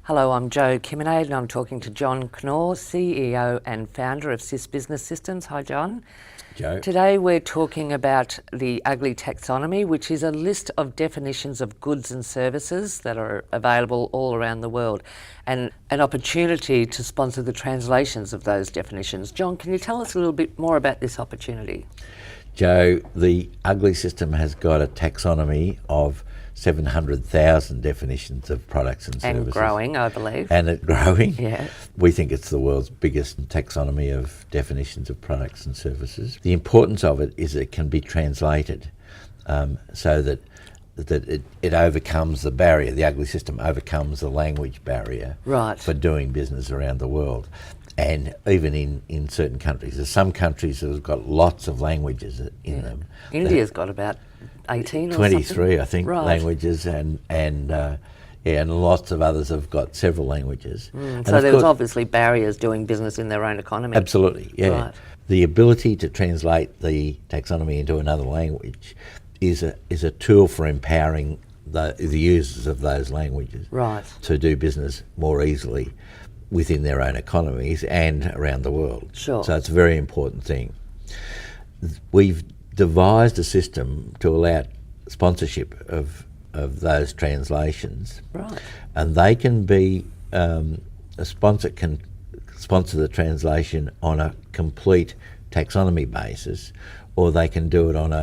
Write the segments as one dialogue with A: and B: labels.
A: Hello, I'm Jo Kiminade and I'm talking to John Knorr, CEO and founder of SIS Business Systems. Hi, John.
B: Joe.
A: Today we're talking about the Uglii taxonomy, which is a list of definitions of goods and services that are available all around the world, and an opportunity to sponsor the translations of those definitions. John, can you tell us a little bit more about this opportunity?
B: Joe, the Uglii system has got a taxonomy of 700,000 definitions of products and services.
A: And growing, I believe.
B: And it's growing.
A: Yeah.
B: We think it's the world's biggest taxonomy of definitions of products and services. The importance of it is it can be translated so that it overcomes the barrier. The Uglii system overcomes the language barrier for doing business around the world. And even in certain countries. There's some countries that have got lots of languages in them.
A: India's got about 18 or
B: 23, I think,
A: Right.
B: languages, and lots of others have got several languages.
A: So there's obviously barriers doing business in their own economy.
B: Absolutely, yeah.
A: Right.
B: The ability to translate the taxonomy into another language is a tool for empowering the users of those languages to do business more easily within their own economies and around the world.
A: Sure.
B: So it's a very important thing. We've devised a system to allow sponsorship of those translations.
A: Right.
B: And they can be, a sponsor can sponsor the translation on a complete taxonomy basis, or they can do it on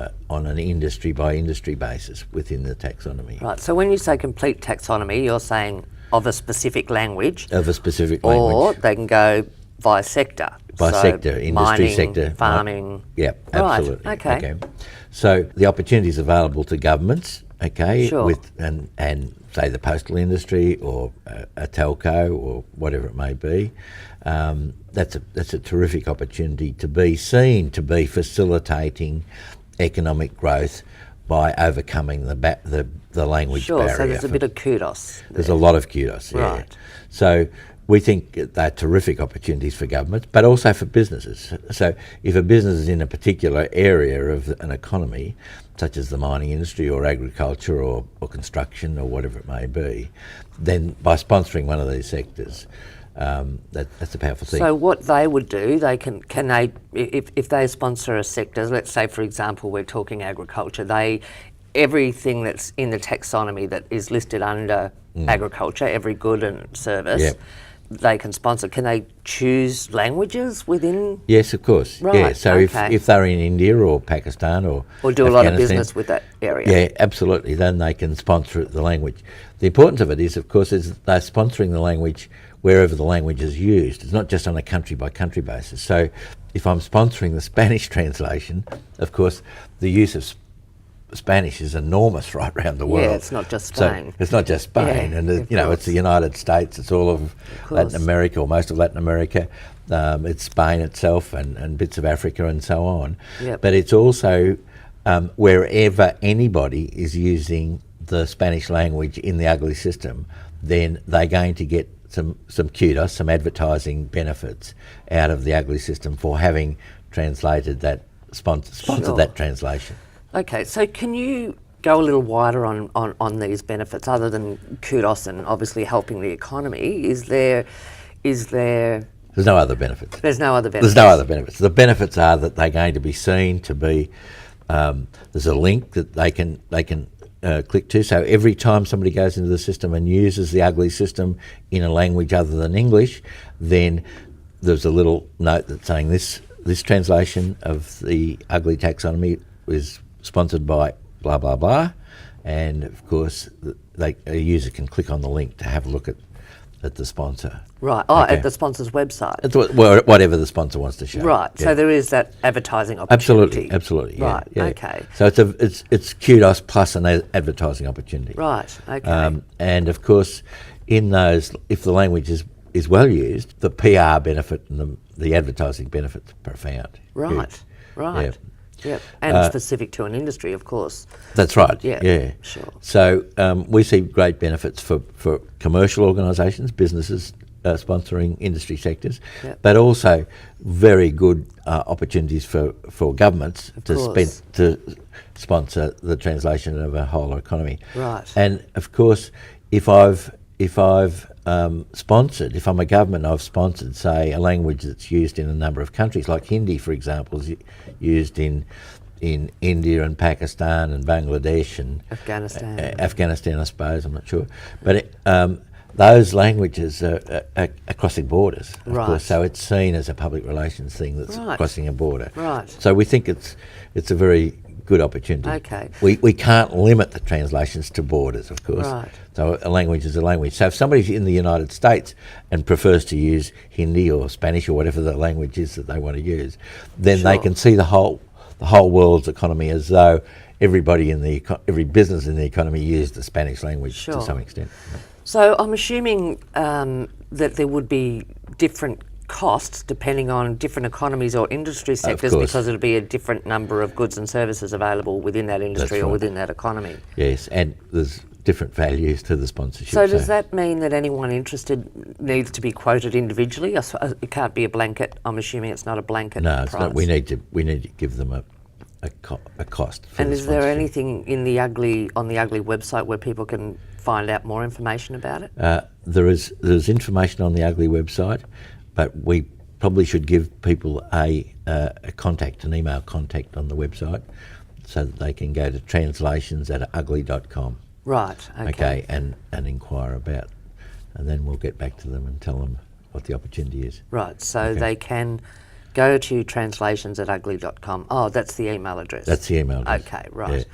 B: an industry by industry basis within the taxonomy.
A: Right, so when you say complete taxonomy, you're saying of a specific language.
B: Of a specific language.
A: Or they can go by sector.
B: By sector, industry
A: mining,
B: sector.
A: farming.
B: Yeah, absolutely.
A: Right, okay.
B: So the opportunity is available to governments,
A: Sure.
B: and say the postal industry or a telco or whatever it may be. That's a terrific opportunity to be seen to be facilitating economic growth by overcoming the language barrier.
A: Sure, so there's a bit of kudos.
B: There's a lot of kudos, yeah.
A: Right.
B: So we think they're terrific opportunities for governments, but also for businesses. So if a business is in a particular area of an economy, such as the mining industry or agriculture or construction or whatever it may be, then by sponsoring one of these sectors, that's a powerful thing.
A: So what they would do, they can they, if they sponsor a sector, let's say for example we're talking agriculture, everything that's in the taxonomy that is listed under agriculture, every good and service, they can sponsor. Can they choose languages within?
B: Yes, of course.
A: Right,
B: yeah. So if they're in India or Pakistan or
A: do a lot of business with that area.
B: Yeah, absolutely. Then they can sponsor the language. The importance of it is, of course, is they're sponsoring the language wherever the language is used. It's not just on a country by country basis. So if I'm sponsoring the Spanish translation, of course, the use of Spanish is enormous right around the world.
A: Yeah, it's not just Spain.
B: So it's not just Spain,
A: Yeah,
B: and it's the United States. It's all of Latin America, or most of Latin America. It's Spain itself, and bits of Africa, and so on.
A: Yep.
B: But it's also wherever anybody is using the Spanish language in the Uglii system, then they're going to get some kudos, some advertising benefits out of the Uglii system for having translated that, sponsored that translation.
A: Okay, so can you go a little wider on these benefits other than kudos and obviously helping the economy? Is there?
B: There's no other benefits.
A: There's no other benefits.
B: There's no other benefits. The benefits are that they're going to be seen to be. There's a link that they can click to. So every time somebody goes into the system and uses the Uglii system in a language other than English, then there's a little note that's saying this translation of the Uglii taxonomy is sponsored by blah blah blah, and of course a user can click on the link to have a look at the sponsor.
A: Right. Oh, at the sponsor's website.
B: Whatever the sponsor wants to show.
A: Right. Yeah. So there is that advertising opportunity.
B: Absolutely. Yeah,
A: right.
B: Yeah.
A: Okay.
B: So it's kudos plus an advertising opportunity.
A: Right. Okay.
B: And of course, in those, if the language is well used, the PR benefit and the advertising benefit's profound.
A: Right.
B: Huge.
A: Right.
B: Yeah.
A: Yep, and specific to an industry, of course.
B: That's right.
A: Yeah. Sure.
B: So we see great benefits for commercial organisations, businesses sponsoring industry sectors, but also very good opportunities for governments to sponsor the translation of a whole economy.
A: Right.
B: And of course, if I've sponsored, if I'm a government, I've sponsored, say, a language that's used in a number of countries, like Hindi, for example, is used in India and Pakistan and Bangladesh and
A: Afghanistan,
B: I suppose, I'm not sure. But those languages are crossing borders, of course, so it's seen as a public relations thing that's crossing a border.
A: Right.
B: So we think it's a very good opportunity.
A: Okay.
B: We can't limit the translations to borders, of course.
A: Right.
B: So a language is a language. So if somebody's in the United States and prefers to use Hindi or Spanish or whatever the language is that they want to use, then they can see the whole world's economy as though everybody every business in the economy used the Spanish language to some extent.
A: So I'm assuming that there would be different costs depending on different economies or industry sectors, because it'll be a different number of goods and services available within that industry or within that economy.
B: Yes, and there's different values to the sponsorship.
A: So does that mean that anyone interested needs to be quoted individually? It can't be a blanket. I'm assuming it's not a blanket price.
B: No, it's not. We need to give them a cost.
A: And is there anything in the Uglii website where people can find out more information about it?
B: There's information on the Uglii website, but we probably should give people a contact, an email contact on the website, so that they can go to translations@uglii.com.
A: Right. Okay.
B: And inquire about, and then we'll get back to them and tell them what the opportunity is.
A: Right. So they can go to translations@uglii.com. Oh, that's the email address.
B: That's the email address.
A: Okay. Right.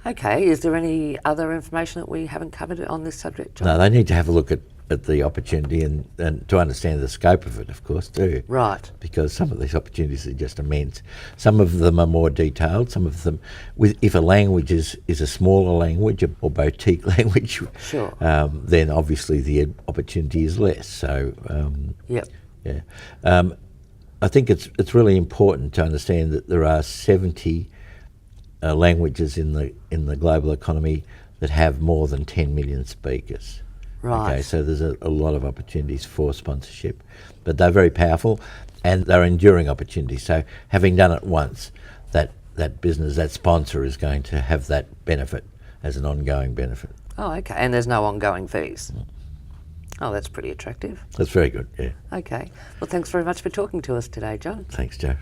A: Yeah. Okay. Is there any other information that we haven't covered on this subject, John?
B: No, they need to have a look at the opportunity and to understand the scope of it, of course, too.
A: Right.
B: Because some of these opportunities are just immense. Some of them are more detailed. Some of them, if a language is a smaller language or boutique language, then obviously the opportunity is less. So, I think it's really important to understand that there are 70 languages in the global economy that have more than 10 million speakers.
A: Right.
B: Okay, so there's a lot of opportunities for sponsorship, but they're very powerful and they're enduring opportunities. So having done it once, that business, that sponsor is going to have that benefit as an ongoing benefit.
A: Oh, okay. And there's no ongoing fees. Oh, that's pretty attractive.
B: That's very good, yeah.
A: Okay. Well, thanks very much for talking to us today, John.
B: Thanks, Joe.